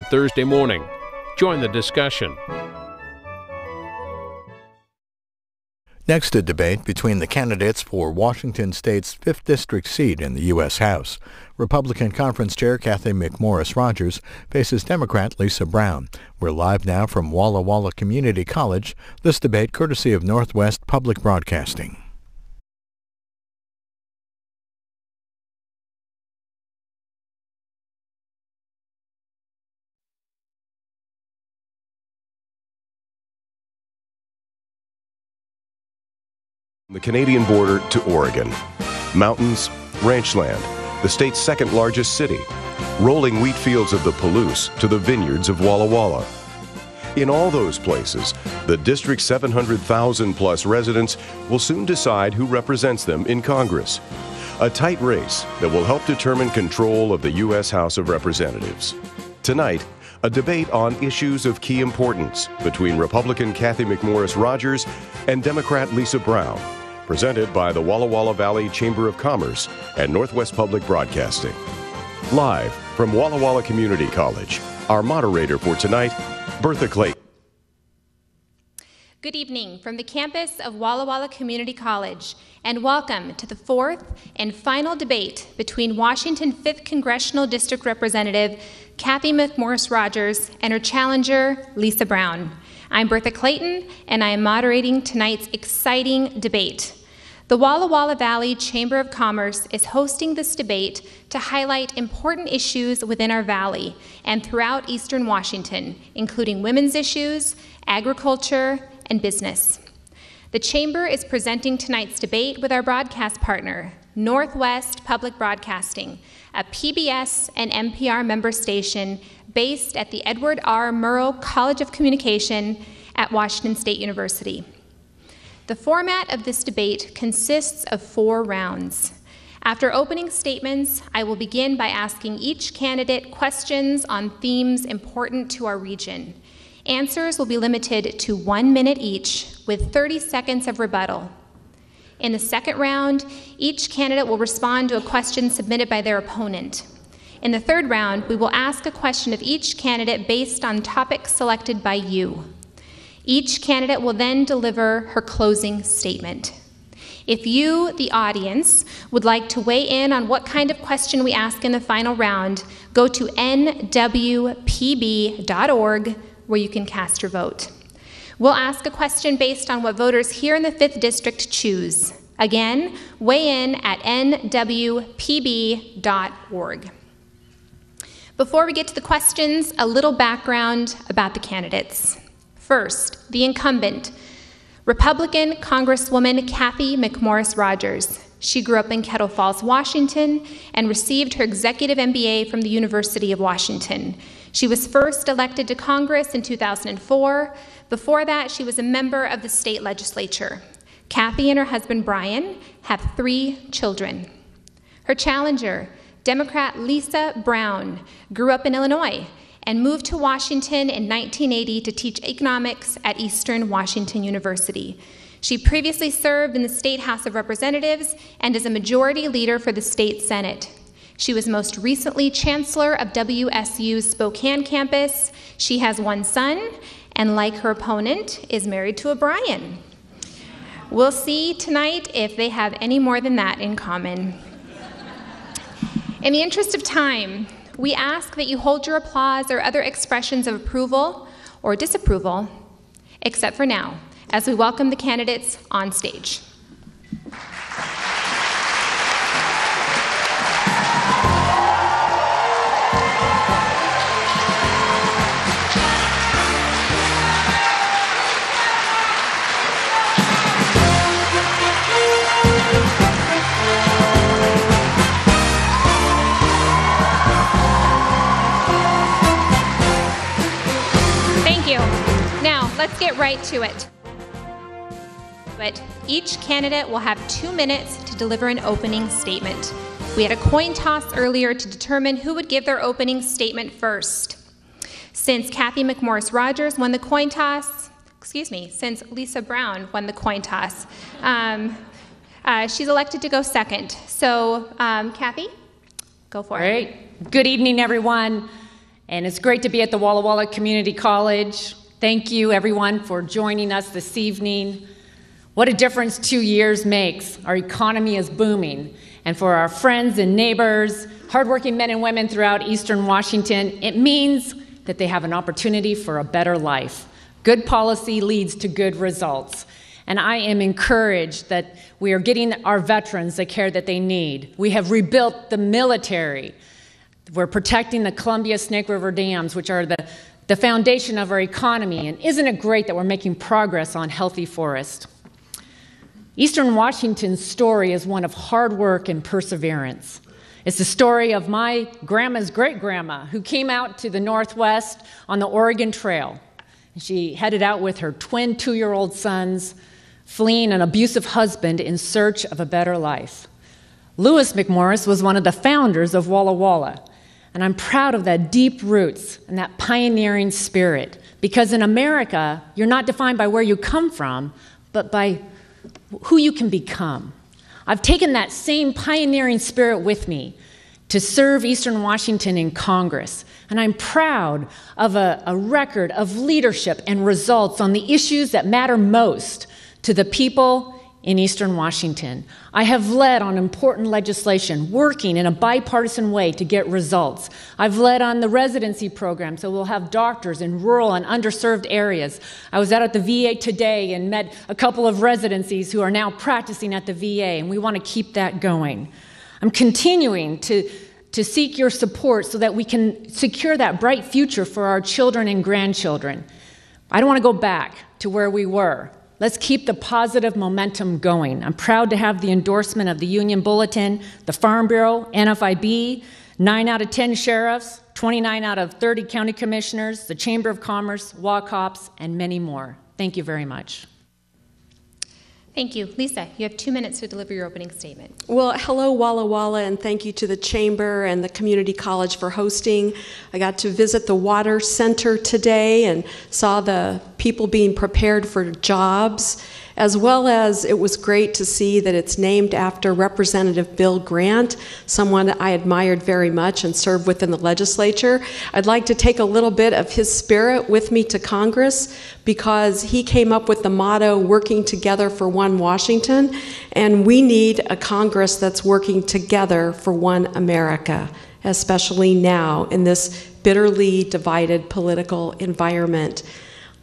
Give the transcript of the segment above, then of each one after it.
Thursday morning. Join the discussion. Next, a debate between the candidates for Washington State's 5th District seat in the U.S. House. Republican Conference Chair Cathy McMorris Rodgers faces Democrat Lisa Brown. We're live now from Walla Walla Community College. This debate courtesy of Northwest Public Broadcasting. The Canadian border to Oregon. Mountains, ranchland, the state's second largest city. Rolling wheat fields of the Palouse to the vineyards of Walla Walla. In all those places, the district's 700,000-plus residents will soon decide who represents them in Congress. A tight race that will help determine control of the U.S. House of Representatives. Tonight, a debate on issues of key importance between Republican Cathy McMorris Rodgers and Democrat Lisa Brown, presented by the Walla Walla Valley Chamber of Commerce and Northwest Public Broadcasting. Live from Walla Walla Community College, our moderator for tonight, Bertha Clayton. Good evening from the campus of Walla Walla Community College, and welcome to the fourth and final debate between Washington 5th Congressional District Representative Cathy McMorris Rodgers and her challenger, Lisa Brown. I'm Bertha Clayton, and I am moderating tonight's exciting debate. The Walla Walla Valley Chamber of Commerce is hosting this debate to highlight important issues within our valley and throughout eastern Washington, including women's issues, agriculture, and business. The Chamber is presenting tonight's debate with our broadcast partner, Northwest Public Broadcasting, a PBS and NPR member station based at the Edward R. Murrow College of Communication at Washington State University. The format of this debate consists of 4 rounds. After opening statements, I will begin by asking each candidate questions on themes important to our region. Answers will be limited to 1 minute each, with 30 seconds of rebuttal. In the second round, each candidate will respond to a question submitted by their opponent. In the third round, we will ask a question of each candidate based on topics selected by you. Each candidate will then deliver her closing statement. If you, the audience, would like to weigh in on what kind of question we ask in the final round, go to nwpb.org, where you can cast your vote. We'll ask a question based on what voters here in the 5th District choose. Again, weigh in at nwpb.org. Before we get to the questions, a little background about the candidates. First, the incumbent, Republican Congresswoman Cathy McMorris Rodgers. She grew up in Kettle Falls, Washington, and received her executive MBA from the University of Washington. She was first elected to Congress in 2004. Before that, she was a member of the state legislature. Cathy and her husband, Brian, have 3 children. Her challenger, Democrat Lisa Brown, grew up in Illinois and moved to Washington in 1980 to teach economics at Eastern Washington University. She previously served in the State House of Representatives and is a majority leader for the state Senate. She was most recently chancellor of WSU's Spokane campus. She has 1 son, and like her opponent, is married to a Brian. We'll see tonight if they have any more than that in common. In the interest of time, we ask that you hold your applause or other expressions of approval or disapproval, except for now, as we welcome the candidates on stage. Let's get right to it. Each candidate will have 2 minutes to deliver an opening statement. We had a coin toss earlier to determine who would give their opening statement first. Since Cathy McMorris Rodgers won the coin toss, since Lisa Brown won the coin toss, she's elected to go second. So, Cathy, go for it. Great. Good evening, everyone. And it's great to be at the Walla Walla Community College. Thank you, everyone, for joining us this evening. What a difference 2 years makes. Our economy is booming. And for our friends and neighbors, hardworking men and women throughout Eastern Washington, it means that they have an opportunity for a better life. Good policy leads to good results. And I am encouraged that we are getting our veterans the care that they need. We have rebuilt the military. We're protecting the Columbia Snake River dams, which are the foundation of our economy. And isn't it great that we're making progress on healthy forest? Eastern Washington's story is one of hard work and perseverance. It's the story of my grandma's great-grandma who came out to the Northwest on the Oregon Trail. She headed out with her twin 2-year-old sons, fleeing an abusive husband in search of a better life. Lewis McMorris was one of the founders of Walla Walla, and I'm proud of that deep roots and that pioneering spirit, because in America, you're not defined by where you come from, but by who you can become. I've taken that same pioneering spirit with me to serve Eastern Washington in Congress, and I'm proud of a record of leadership and results on the issues that matter most to the people in Eastern Washington. I have led on important legislation, working in a bipartisan way to get results. I've led on the residency program, so we'll have doctors in rural and underserved areas. I was out at the VA today and met a couple of residencies who are now practicing at the VA, and we want to keep that going. I'm continuing to seek your support so that we can secure that bright future for our children and grandchildren. I don't want to go back to where we were. Let's keep the positive momentum going. I'm proud to have the endorsement of the Union Bulletin, the Farm Bureau, NFIB, 9 out of 10 sheriffs, 29 out of 30 county commissioners, the Chamber of Commerce, WACOPS, and many more. Thank you very much. Thank you. Lisa, you have 2 minutes to deliver your opening statement. Well, hello, Walla Walla, and thank you to the Chamber and the Community College for hosting. I got to visit the Water Center today and saw the people being prepared for jobs, as well as it was great to see that it's named after Representative Bill Grant, someone that I admired very much and served with in the legislature. I'd like to take a little bit of his spirit with me to Congress, because he came up with the motto, working together for one Washington, and we need a Congress that's working together for one America, especially now in this bitterly divided political environment.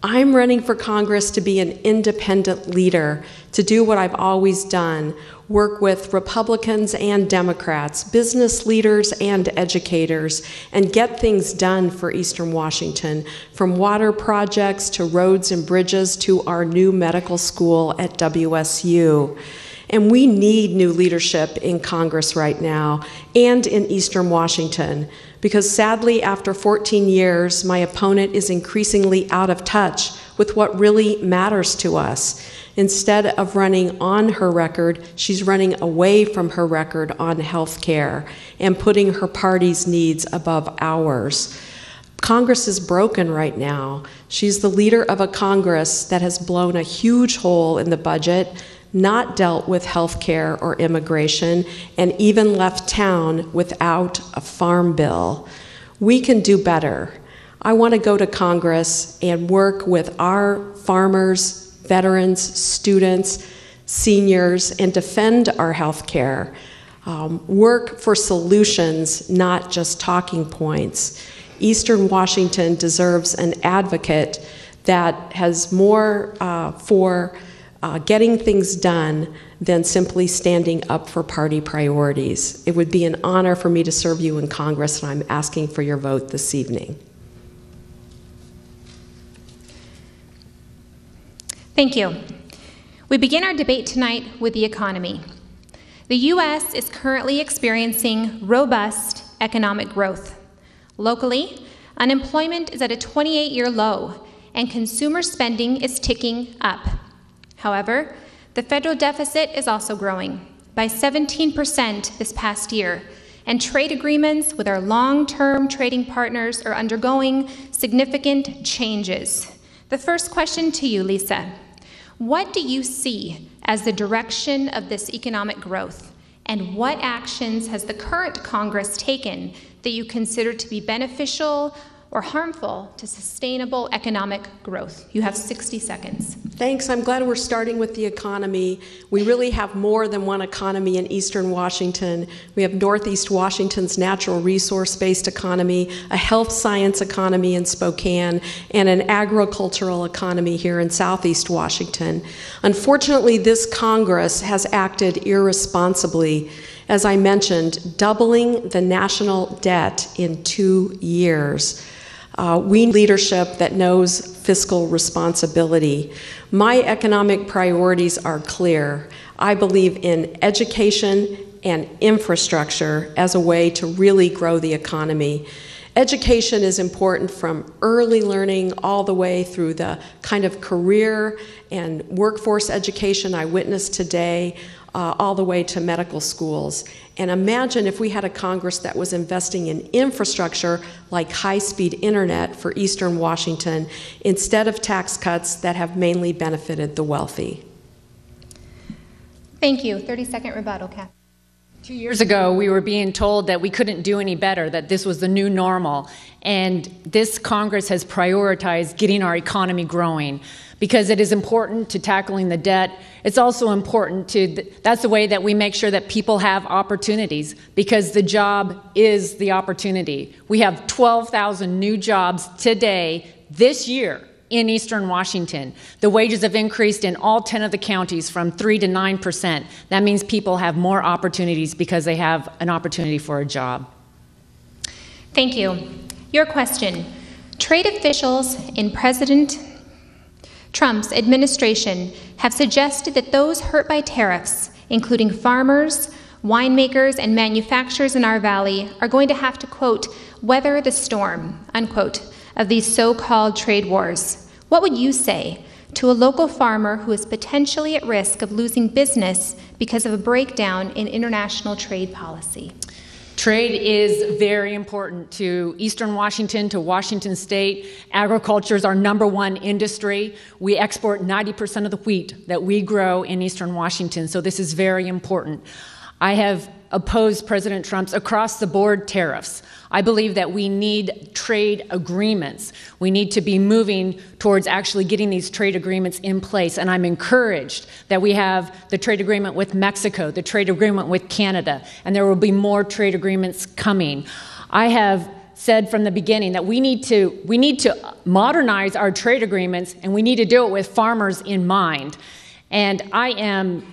I'm running for Congress to be an independent leader, to do what I've always done, work with Republicans and Democrats, business leaders and educators, and get things done for Eastern Washington, from water projects to roads and bridges to our new medical school at WSU. And we need new leadership in Congress right now and in Eastern Washington, because sadly, after 14 years, my opponent is increasingly out of touch with what really matters to us. Instead of running on her record, she's running away from her record on health care and putting her party's needs above ours. Congress is broken right now. She's the leader of a Congress that has blown a huge hole in the budget, not dealt with health care or immigration, and even left town without a farm bill. We can do better. I want to go to Congress and work with our farmers, veterans, students, seniors, and defend our health care. Work for solutions, not just talking points. Eastern Washington deserves an advocate that has more for getting things done than simply standing up for party priorities. It would be an honor for me to serve you in Congress, and I'm asking for your vote this evening. Thank you. We begin our debate tonight with the economy. The U.S. is currently experiencing robust economic growth. Locally, unemployment is at a 28-year low, and consumer spending is ticking up. However, the federal deficit is also growing by 17% this past year, and trade agreements with our long-term trading partners are undergoing significant changes. The first question to you, Lisa, what do you see as the direction of this economic growth, and what actions has the current Congress taken that you consider to be beneficial or harmful to sustainable economic growth? You have 60 seconds. Thanks. I'm glad we're starting with the economy. We really have more than one economy in Eastern Washington. We have Northeast Washington's natural resource-based economy, a health science economy in Spokane, and an agricultural economy here in Southeast Washington. Unfortunately, this Congress has acted irresponsibly. As I mentioned, doubling the national debt in 2 years. We need leadership that knows fiscal responsibility. My economic priorities are clear. I believe in education and infrastructure as a way to really grow the economy. Education is important from early learning all the way through the kind of career and workforce education I witnessed today, all the way to medical schools. And imagine if we had a Congress that was investing in infrastructure like high-speed internet for Eastern Washington instead of tax cuts that have mainly benefited the wealthy. Thank you. 30-second rebuttal, Cathy. 2 years ago, we were being told that we couldn't do any better, that this was the new normal. And this Congress has prioritized getting our economy growing because it is important to tackling the debt. It's also important that's the way that we make sure that people have opportunities, because the job is the opportunity. We have 12,000 new jobs today, this year, in Eastern Washington. The wages have increased in all 10 of the counties from 3% to 9%. That means people have more opportunities because they have an opportunity for a job. Thank you. Your question. Trade officials in President Trump's administration have suggested that those hurt by tariffs, including farmers, winemakers, and manufacturers in our valley, are going to have to, quote, weather the storm, unquote, of these so-called trade wars. What would you say to a local farmer who is potentially at risk of losing business because of a breakdown in international trade policy? Trade is very important to Eastern Washington, to Washington State. Agriculture is our #1 industry. We export 90% of the wheat that we grow in Eastern Washington, so this is very important. I have opposed President Trump's across-the-board tariffs. I believe that we need trade agreements. We need to be moving towards actually getting these trade agreements in place, and I'm encouraged that we have the trade agreement with Mexico, the trade agreement with Canada, and there will be more trade agreements coming. I have said from the beginning that we need to modernize our trade agreements, and we need to do it with farmers in mind. And I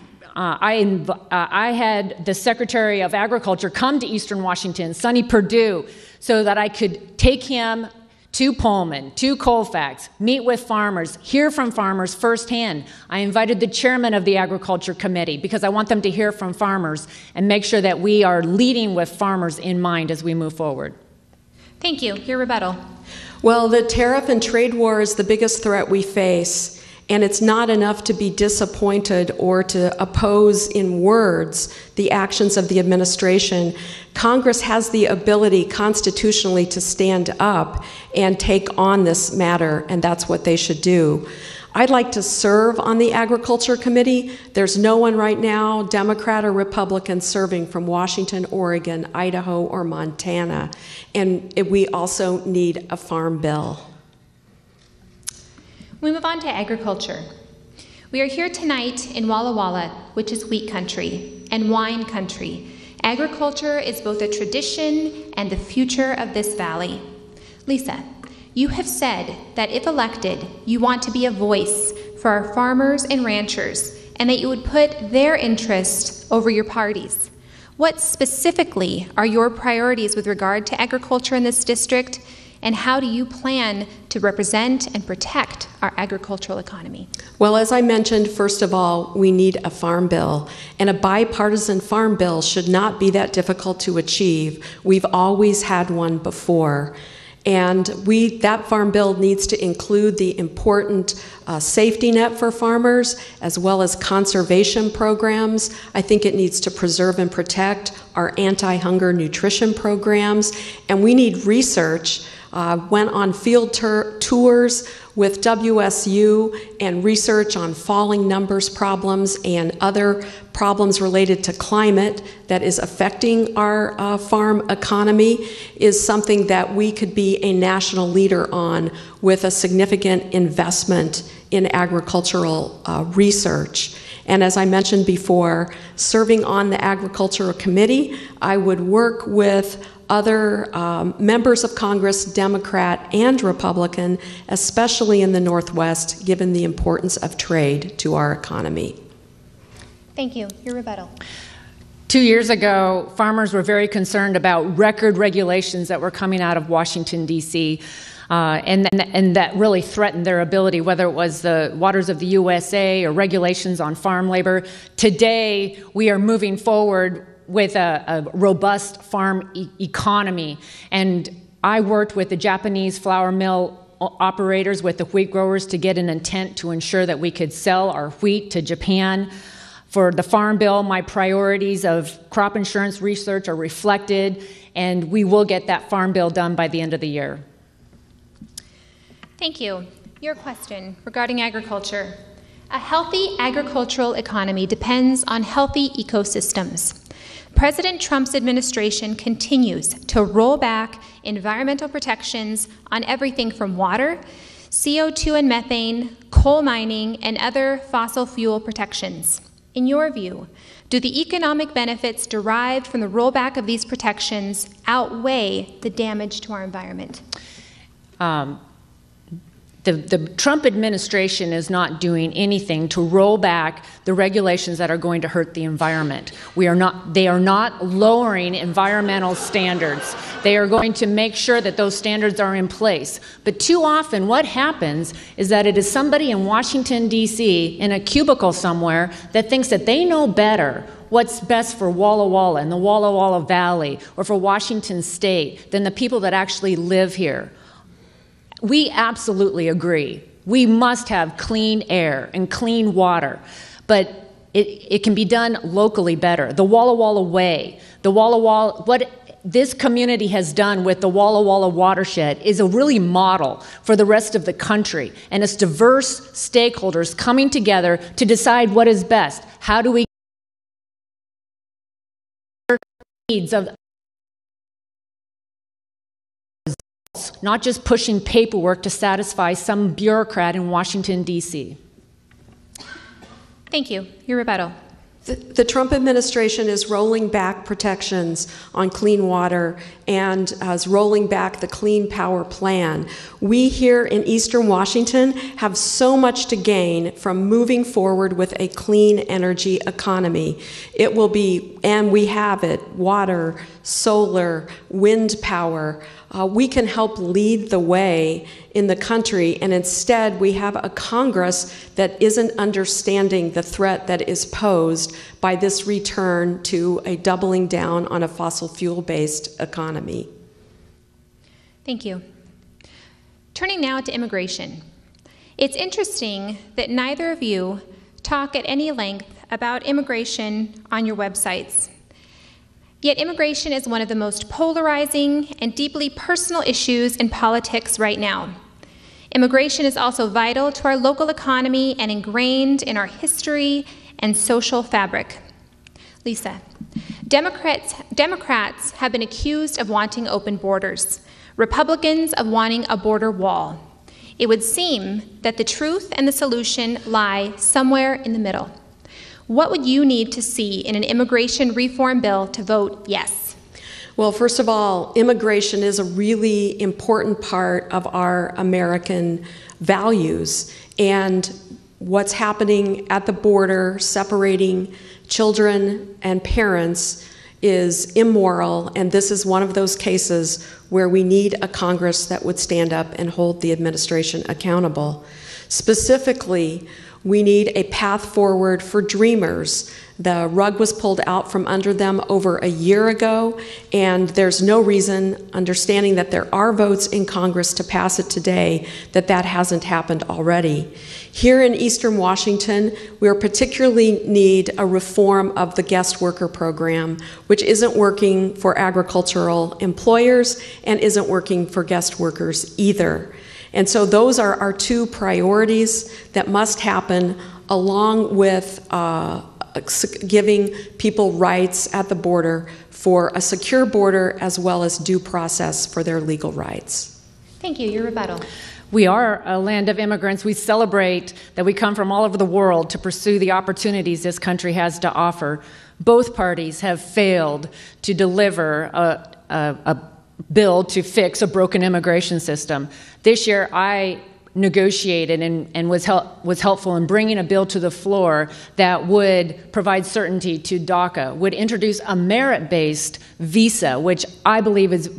had the Secretary of Agriculture come to Eastern Washington, Sonny Perdue, so that I could take him to Pullman, to Colfax, meet with farmers, hear from farmers firsthand. I invited the chairman of the Agriculture Committee because I want them to hear from farmers and make sure that we are leading with farmers in mind as we move forward. Thank you. Your rebuttal. Well, the tariff and trade war is the biggest threat we face. And it's not enough to be disappointed or to oppose in words the actions of the administration. Congress has the ability constitutionally to stand up and take on this matter, and that's what they should do. I'd like to serve on the Agriculture Committee. There's no one right now, Democrat or Republican, serving from Washington, Oregon, Idaho, or Montana. And we also need a farm bill. We move on to agriculture. We are here tonight in Walla Walla, which is wheat country, and wine country. Agriculture is both a tradition and the future of this valley. Lisa, you have said that if elected, you want to be a voice for our farmers and ranchers, and that you would put their interests over your party's. What specifically are your priorities with regard to agriculture in this district? And how do you plan to represent and protect our agricultural economy? Well, as I mentioned, first of all, we need a farm bill. And a bipartisan farm bill should not be that difficult to achieve. We've always had one before. And that farm bill needs to include the important safety net for farmers, as well as conservation programs. I think it needs to preserve and protect our anti-hunger nutrition programs. And we need research Went on field tours with WSU and research on falling numbers problems and other problems related to climate that is affecting our farm economy is something that we could be a national leader on with a significant investment in agricultural research. And as I mentioned before, serving on the Agricultural Committee, I would work with other members of Congress, Democrat and Republican, especially in the Northwest, given the importance of trade to our economy. Thank you. Your rebuttal. 2 years ago, farmers were very concerned about record regulations that were coming out of Washington, D.C., and that really threatened their ability, whether it was the waters of the USA or regulations on farm labor. Today, we are moving forward with a robust farm economy. And I worked with the Japanese flour mill operators, with the wheat growers, to get an intent to ensure that we could sell our wheat to Japan. For the Farm Bill, my priorities of crop insurance research are reflected, and we will get that Farm Bill done by the end of the year. Thank you. Your question regarding agriculture. A healthy agricultural economy depends on healthy ecosystems. President Trump's administration continues to roll back environmental protections on everything from water, CO2 and methane, coal mining, and other fossil fuel protections. In your view, do the economic benefits derived from the rollback of these protections outweigh the damage to our environment? The Trump administration is not doing anything to roll back the regulations that are going to hurt the environment. They are not lowering environmental standards. They are going to make sure that those standards are in place. But too often what happens is that it is somebody in Washington, D.C., in a cubicle somewhere, that thinks that they know better what's best for Walla Walla and the Walla Walla Valley or for Washington State than the people that actually live here. We absolutely agree. We must have clean air and clean water, but it can be done locally better. The Walla Walla Way, what this community has done with the Walla Walla watershed is a really model for the rest of the country, and it's diverse stakeholders coming together to decide what is best. How do we needs of not just pushing paperwork to satisfy some bureaucrat in Washington, D.C. Thank you. Your rebuttal. The Trump administration is rolling back protections on clean water and is rolling back the Clean Power Plan. We here in Eastern Washington have so much to gain from moving forward with a clean energy economy. It will be, and we have it, water, solar, wind power. We can help lead the way in the country, and instead we have a Congress that isn't understanding the threat that is posed by this return to a doubling down on a fossil fuel-based economy. Thank you. Turning now to immigration. It's interesting that neither of you talk at any length about immigration on your websites. Yet immigration is one of the most polarizing and deeply personal issues in politics right now. Immigration is also vital to our local economy and ingrained in our history and social fabric. Lisa, Democrats have been accused of wanting open borders, Republicans of wanting a border wall. It would seem that the truth and the solution lie somewhere in the middle. What would you need to see in an immigration reform bill to vote yes? Well, first of all, immigration is a really important part of our American values. And what's happening at the border, separating children and parents, is immoral. And this is one of those cases where we need a Congress that would stand up and hold the administration accountable. Specifically, We need a path forward for dreamers. The rug was pulled out from under them over a year ago, and there's no reason, understanding that there are votes in Congress to pass it today, that hasn't happened already. Here in Eastern Washington, we particularly need a reform of the guest worker program, which isn't working for agricultural employers and isn't working for guest workers either. And so those are our two priorities that must happen, along with giving people rights at the border for a secure border as well as due process for their legal rights. Thank you. Your rebuttal. We are a land of immigrants. We celebrate that we come from all over the world to pursue the opportunities this country has to offer. Both parties have failed to deliver a bill to fix a broken immigration system. This year, I negotiated and was helpful in bringing a bill to the floor that would provide certainty to DACA, would introduce a merit-based visa, which I believe is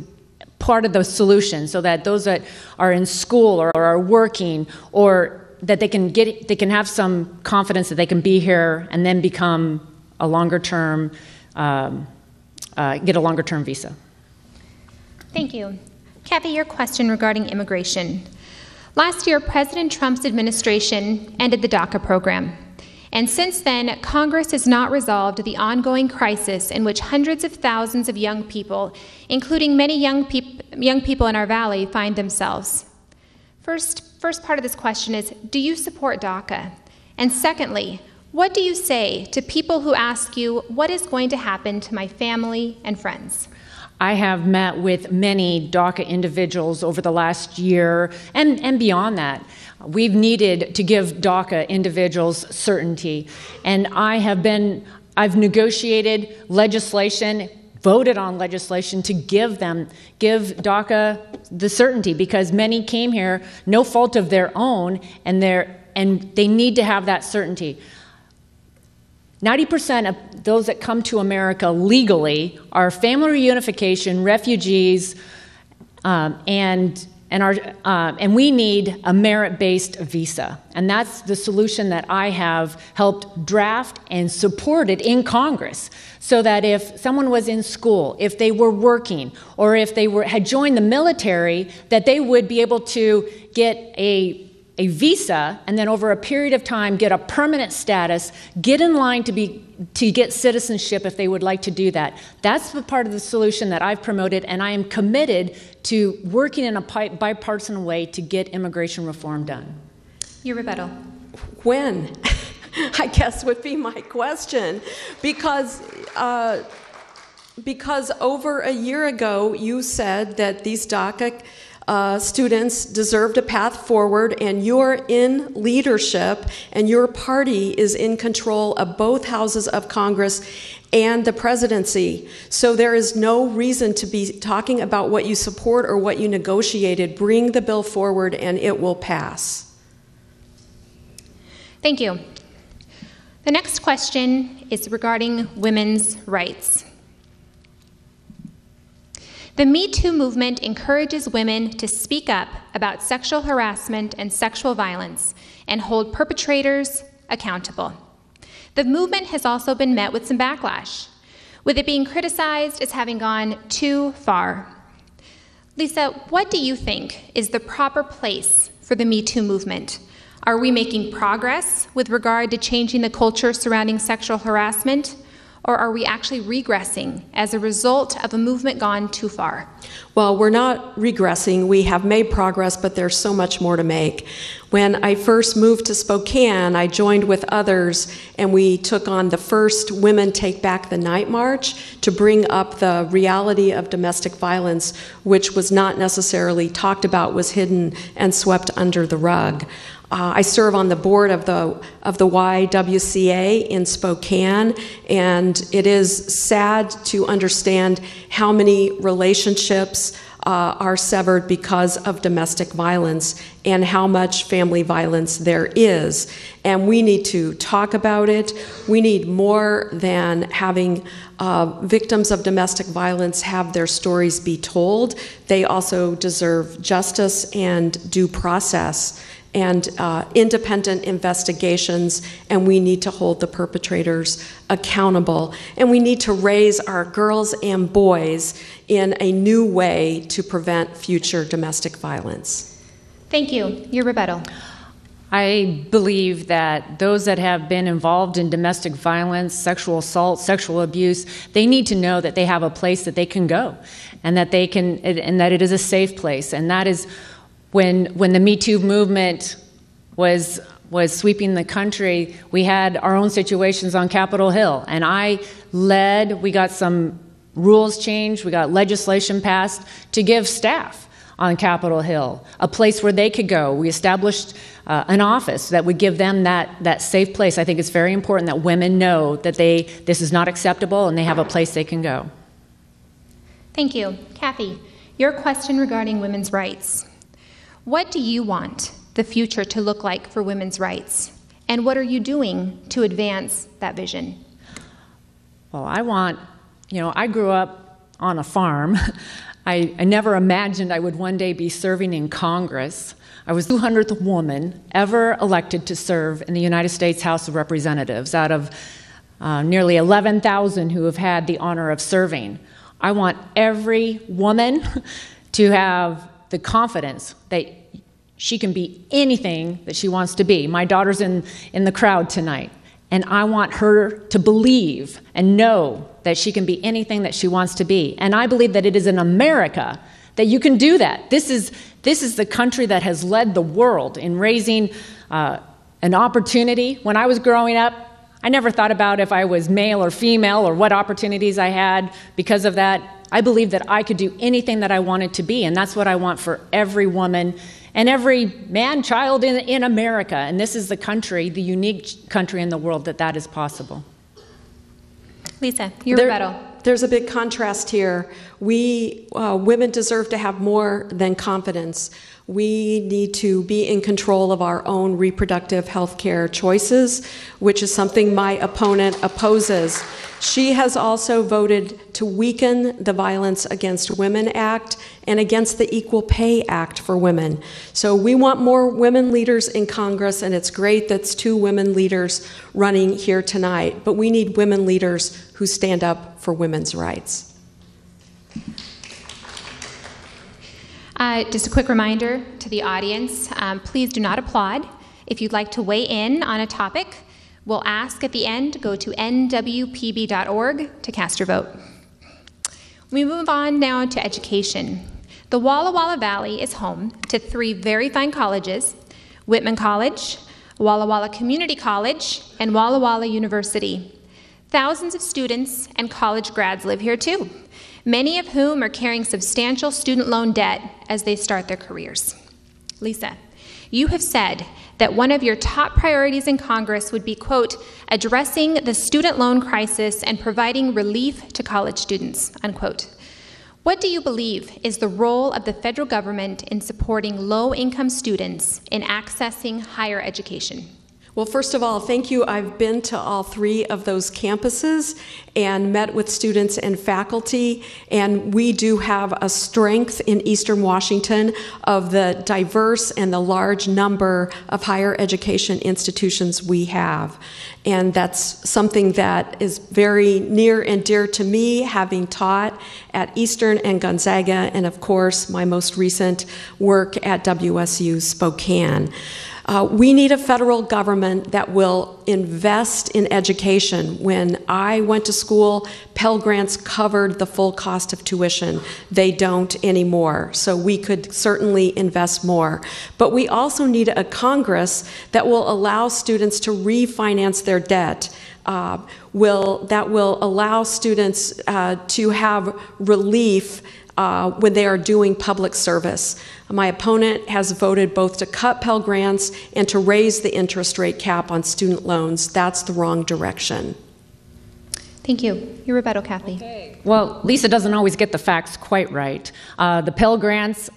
part of the solution, so that those that are in school or are working, or that they can have some confidence that they can be here and then become a longer-term, get a longer-term visa. Thank you. Cathy, your question regarding immigration. Last year, President Trump's administration ended the DACA program. And since then, Congress has not resolved the ongoing crisis in which hundreds of thousands of young people, including many young people in our valley, find themselves. First part of this question is, do you support DACA? And secondly, what do you say to people who ask you, what is going to happen to my family and friends? I have met with many DACA individuals over the last year and beyond that. We've needed to give DACA individuals certainty. And I've negotiated legislation, voted on legislation to give DACA the certainty, because many came here no fault of their own, and they need to have that certainty. 90% of those that come to America legally are family reunification, refugees, and we need a merit-based visa. And that's the solution that I have helped draft and supported in Congress, so that if someone was in school, if they were working, or if they had joined the military, that they would be able to get a visa, and then over a period of time get a permanent status, get in line to get citizenship if they would like to do that. That's the part of the solution that I've promoted, and I am committed to working in a bipartisan way to get immigration reform done. Your rebuttal. When? I guess would be my question, because over a year ago you said that these DACA students deserved a path forward, and you're in leadership, and your party is in control of both houses of Congress and the presidency. So there is no reason to be talking about what you support or what you negotiated. Bring the bill forward and it will pass. Thank you. The next question is regarding women's rights. The Me Too movement encourages women to speak up about sexual harassment and sexual violence and hold perpetrators accountable. The movement has also been met with some backlash, with it being criticized as having gone too far. Lisa, what do you think is the proper place for the Me Too movement? Are we making progress with regard to changing the culture surrounding sexual harassment? Or are we actually regressing as a result of a movement gone too far? Well, we're not regressing. We have made progress, but there's so much more to make. When I first moved to Spokane, I joined with others, and we took on the first Women Take Back the Night March to bring up the reality of domestic violence, which was not necessarily talked about, was hidden and swept under the rug. I serve on the board of the YWCA in Spokane, and it is sad to understand how many relationships are severed because of domestic violence and how much family violence there is. And we need to talk about it. We need more than having victims of domestic violence have their stories be told. They also deserve justice and due process. and independent investigations, and we need to hold the perpetrators accountable. And we need to raise our girls and boys in a new way to prevent future domestic violence. Thank you. Your rebuttal. I believe that those that have been involved in domestic violence, sexual assault, sexual abuse, they need to know that they have a place that they can go, and that they can, and that it is a safe place. And that is when the Me Too movement was sweeping the country, we had our own situations on Capitol Hill, and we got some rules changed, we got legislation passed to give staff on Capitol Hill a place where they could go. We established an office that would give them that safe place. I think it's very important that women know that this is not acceptable and they have a place they can go. Thank you. Cathy, your question regarding women's rights. What do you want the future to look like for women's rights? And what are you doing to advance that vision? Well, I grew up on a farm. I never imagined I would one day be serving in Congress. I was the 200th woman ever elected to serve in the United States House of Representatives out of nearly 11,000 who have had the honor of serving. I want every woman to have the confidence that she can be anything that she wants to be. My daughter's in the crowd tonight, and I want her to believe and know that she can be anything that she wants to be. And I believe that it is in America that you can do that. This is the country that has led the world in raising an opportunity. When I was growing up, I never thought about if I was male or female or what opportunities I had because of that. I believed that I could do anything that I wanted to be, and that's what I want for every woman and every man, child in America. And this is the country, the unique country in the world that is possible. Lisa, your rebuttal. There's a big contrast here. We, women deserve to have more than confidence. We need to be in control of our own reproductive health care choices, which is something my opponent opposes. She has also voted to weaken the Violence Against Women Act and against the Equal Pay Act for women. So we want more women leaders in Congress, and it's great that's 2 women leaders running here tonight, but we need women leaders who stand up for women's rights. Just a quick reminder to the audience, please do not applaud. If you'd like to weigh in on a topic, we'll ask at the end, go to nwpb.org to cast your vote. We move on now to education. The Walla Walla Valley is home to 3 very fine colleges: Whitman College, Walla Walla Community College, and Walla Walla University. Thousands of students and college grads live here too, many of whom are carrying substantial student loan debt as they start their careers. Lisa, you have said that one of your top priorities in Congress would be, quote, addressing the student loan crisis and providing relief to college students, unquote. What do you believe is the role of the federal government in supporting low-income students in accessing higher education? Well, first of all, thank you. I've been to all 3 of those campuses and met with students and faculty, and we do have a strength in Eastern Washington of the diverse and the large number of higher education institutions we have. And that's something that is very near and dear to me, having taught at Eastern and Gonzaga, and of course, my most recent work at WSU Spokane. We need a federal government that will invest in education. When I went to school, Pell Grants covered the full cost of tuition. They don't anymore, so we could certainly invest more. But we also need a Congress that will allow students to refinance their debt, that will allow students to have relief when they are doing public service. My opponent has voted both to cut Pell Grants and to raise the interest rate cap on student loans. That's the wrong direction. Thank you. Your rebuttal, Cathy. Okay. Well, Lisa doesn't always get the facts quite right. The Pell Grants,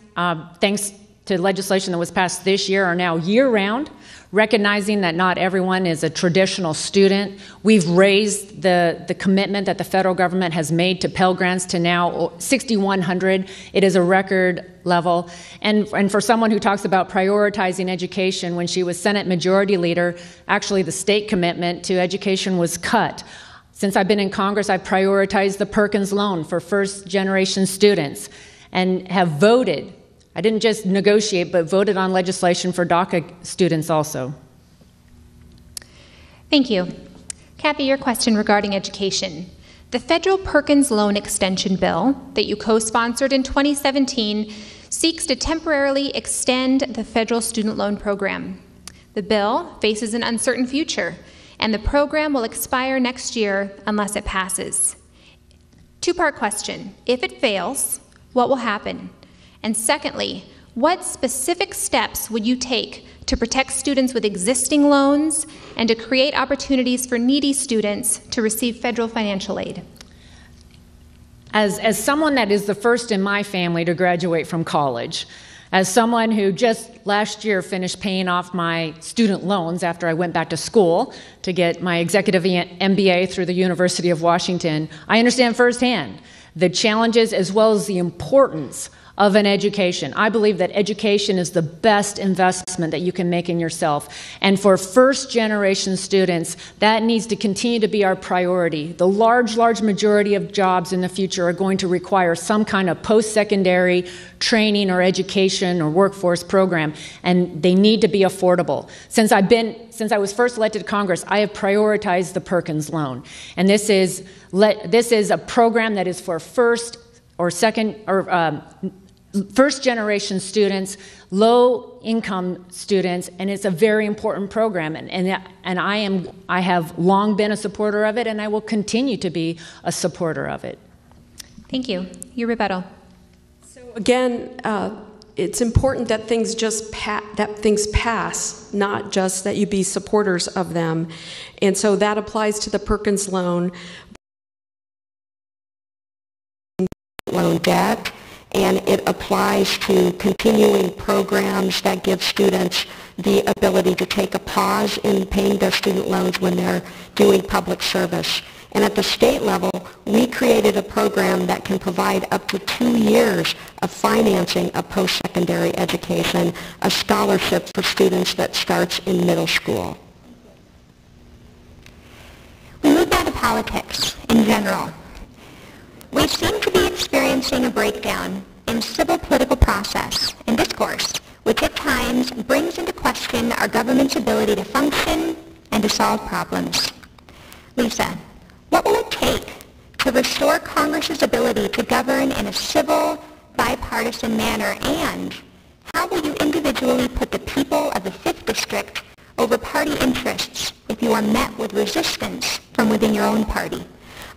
thanks to legislation that was passed this year are now year-round, recognizing that not everyone is a traditional student. We've raised the commitment that the federal government has made to Pell Grants to now 6,100. It is a record level. And for someone who talks about prioritizing education, when she was Senate Majority Leader, actually the state commitment to education was cut. Since I've been in Congress, I've prioritized the Perkins loan for first-generation students and have voted. I didn't just negotiate, but voted on legislation for DACA students also. Thank you. Cathy, your question regarding education. The federal Perkins loan extension bill that you co-sponsored in 2017 seeks to temporarily extend the federal student loan program. The bill faces an uncertain future, and the program will expire next year unless it passes. Two-part question. If it fails, what will happen? And secondly, what specific steps would you take to protect students with existing loans and to create opportunities for needy students to receive federal financial aid? As someone that is the first in my family to graduate from college, as someone who just last year finished paying off my student loans after I went back to school to get my executive MBA through the University of Washington, I understand firsthand the challenges as well as the importance of an education. I believe that education is the best investment that you can make in yourself. And for first-generation students, that needs to continue to be our priority. The large majority of jobs in the future are going to require some kind of post-secondary training or education or workforce program, and they need to be affordable. Since I was first elected to Congress, I have prioritized the Perkins loan. And this is a program that is for first-generation students, low-income students, and it's a very important program. And I have long been a supporter of it, and I will continue to be a supporter of it. Thank you. Your rebuttal. So again, it's important that things pass, not just that you be supporters of them. And so that applies to the Perkins loan. Loan debt, and it applies to continuing programs that give students the ability to take a pause in paying their student loans when they're doing public service. And at the state level, we created a program that can provide up to 2 years of financing of post-secondary education, a scholarship for students that starts in middle school. We move now to politics in general. We seem to be experiencing a breakdown in civil political process and discourse, which at times brings into question our government's ability to function and to solve problems. Lisa, what will it take to restore Congress's ability to govern in a civil, bipartisan manner, and how will you individually put the people of the 5th District over party interests if you are met with resistance from within your own party?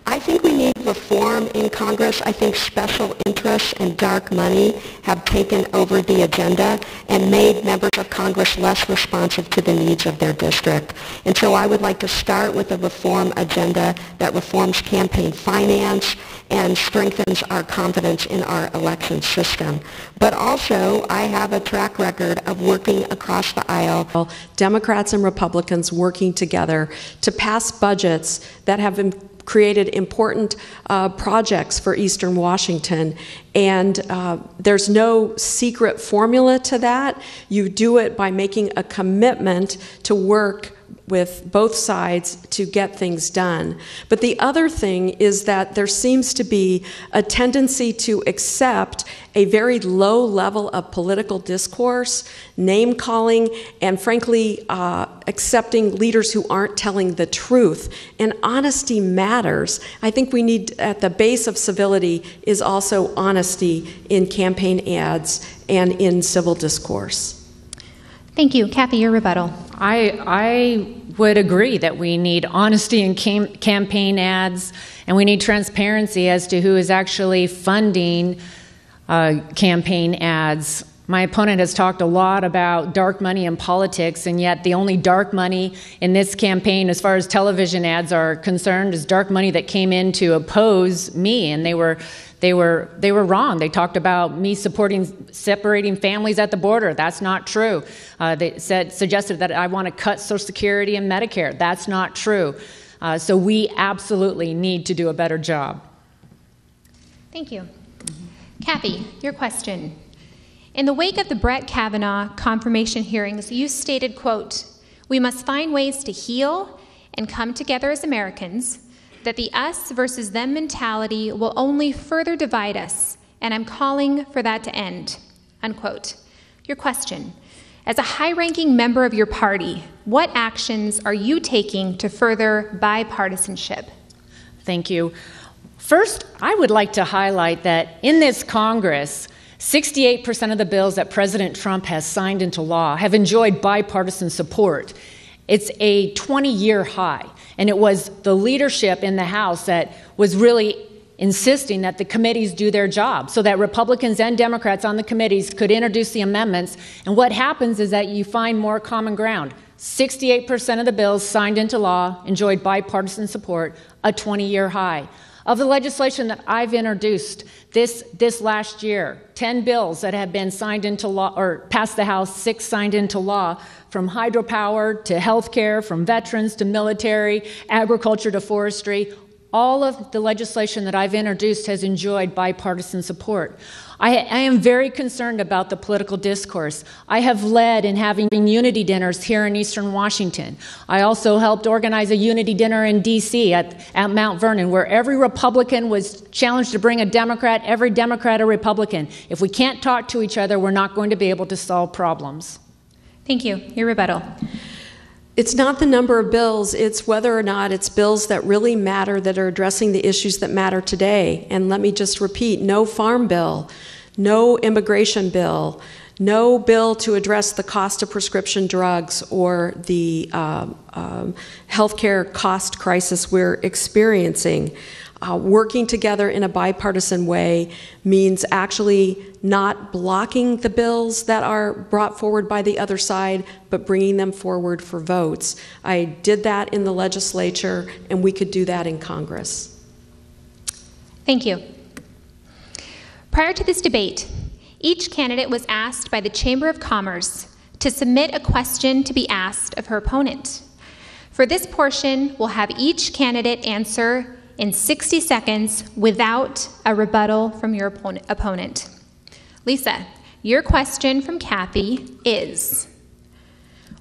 I think we need reform in Congress. I think special interests and dark money have taken over the agenda and made members of Congress less responsive to the needs of their district. And so I would like to start with a reform agenda that reforms campaign finance and strengthens our confidence in our election system. But also, I have a track record of working across the aisle. Democrats and Republicans working together to pass budgets that have created important projects for Eastern Washington. And there's no secret formula to that. You do it by making a commitment to work with both sides to get things done. But the other thing is that there seems to be a tendency to accept a very low level of political discourse, name-calling, and frankly, accepting leaders who aren't telling the truth. And honesty matters. I think we need, at the base of civility, is also honesty in campaign ads and in civil discourse. Thank you. Cathy, your rebuttal. I would agree that we need honesty in campaign ads, and we need transparency as to who is actually funding campaign ads. My opponent has talked a lot about dark money in politics, and yet the only dark money in this campaign, as far as television ads are concerned, is dark money that came in to oppose me, and they were they were wrong. They talked about me separating families at the border. That's not true. They suggested that I want to cut Social Security and Medicare. That's not true. So we absolutely need to do a better job. Thank you. Cathy, your question. In the wake of the Brett Kavanaugh confirmation hearings, you stated, quote, "We must find ways to heal and come together as Americans, that the us versus them mentality will only further divide us, and I'm calling for that to end," unquote. Your question. As a high-ranking member of your party, what actions are you taking to further bipartisanship? Thank you. First, I would like to highlight that in this Congress, 68% of the bills that President Trump has signed into law have enjoyed bipartisan support. It's a 20-year high, and it was the leadership in the House that was really insisting that the committees do their job so that Republicans and Democrats on the committees could introduce the amendments. And what happens is that you find more common ground. 68% of the bills signed into law enjoyed bipartisan support, a 20-year high. Of the legislation that I've introduced this last year, 10 bills that have been signed into law or passed the House, 6 signed into law, from hydropower to healthcare, from veterans to military, agriculture to forestry. All of the legislation that I've introduced has enjoyed bipartisan support. I am very concerned about the political discourse. I have led in having unity dinners here in Eastern Washington. I also helped organize a unity dinner in D.C. at Mount Vernon, where every Republican was challenged to bring a Democrat, every Democrat a Republican. If we can't talk to each other, we're not going to be able to solve problems. Thank you. Your rebuttal. It's not the number of bills, it's whether or not it's bills that really matter, that are addressing the issues that matter today. And let me just repeat, no farm bill, no immigration bill, no bill to address the cost of prescription drugs or the healthcare cost crisis we're experiencing. Working together in a bipartisan way means actually not blocking the bills that are brought forward by the other side, but bringing them forward for votes. I did that in the legislature, and we could do that in Congress. Thank you. Prior to this debate, each candidate was asked by the Chamber of Commerce to submit a question to be asked of her opponent. For this portion, we'll have each candidate answer in 60 seconds without a rebuttal from your opponent. Lisa, your question from Cathy is,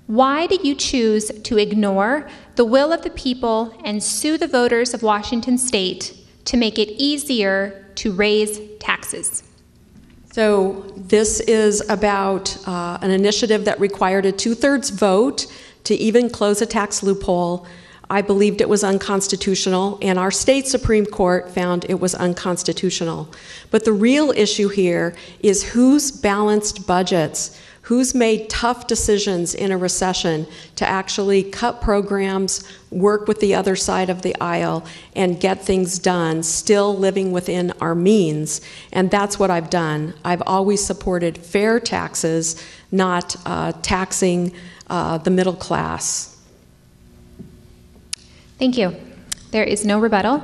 why did you choose to ignore the will of the people and sue the voters of Washington State to make it easier to raise taxes? So this is about an initiative that required a 2/3 vote to even close a tax loophole. I believed it was unconstitutional, and our state Supreme Court found it was unconstitutional. But the real issue here is who's balanced budgets, who's made tough decisions in a recession to actually cut programs, work with the other side of the aisle, and get things done, still living within our means. And that's what I've done. I've always supported fair taxes, not taxing the middle class. Thank you. There is no rebuttal.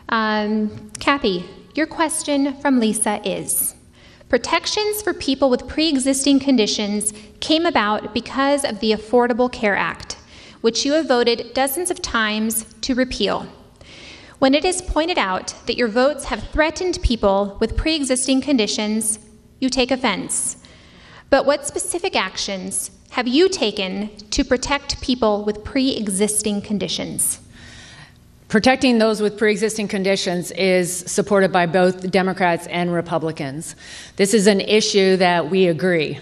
Cathy, your question from Lisa is, protections for people with pre-existing conditions came about because of the Affordable Care Act, which you have voted dozens of times to repeal. When it is pointed out that your votes have threatened people with pre-existing conditions, you take offense. But what specific actions have you taken to protect people with pre-existing conditions? Protecting those with pre-existing conditions is supported by both Democrats and Republicans. This is an issue that we agree.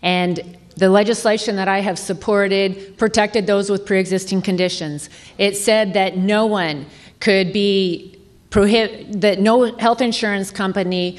And the legislation that I have supported protected those with pre-existing conditions. It said that no one could that no health insurance company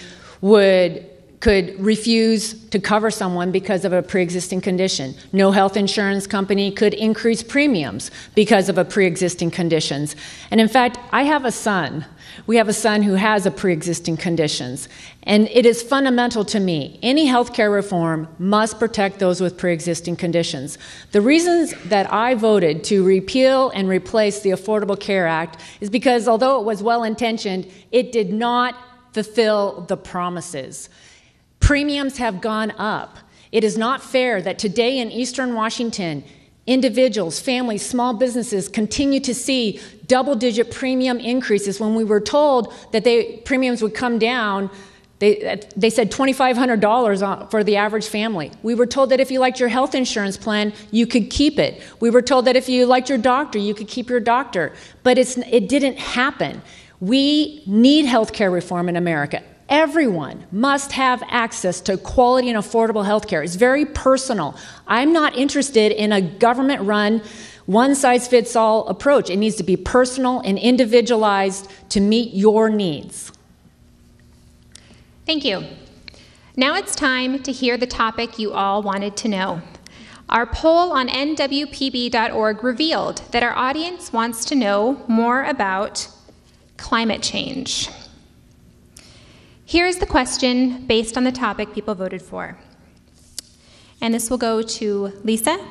could refuse to cover someone because of a pre-existing condition. No health insurance company could increase premiums because of a pre-existing conditions. And in fact, I have a son. We have a son who has a pre-existing conditions. And it is fundamental to me. Any healthcare reform must protect those with pre-existing conditions. The reasons that I voted to repeal and replace the Affordable Care Act is because although it was well-intentioned, it did not fulfill the promises. Premiums have gone up. It is not fair that today in Eastern Washington, individuals, families, small businesses continue to see double-digit premium increases when we were told that premiums would come down. They said $2,500 for the average family. We were told that if you liked your health insurance plan, you could keep it. We were told that if you liked your doctor, you could keep your doctor. But it didn't happen. We need health care reform in America. Everyone must have access to quality and affordable health care. It's very personal. I'm not interested in a government-run, one-size-fits-all approach. It needs to be personal and individualized to meet your needs. Thank you. Now it's time to hear the topic you all wanted to know. Our poll on nwpb.org revealed that our audience wants to know more about climate change. Here is the question based on the topic people voted for. And this will go to Lisa.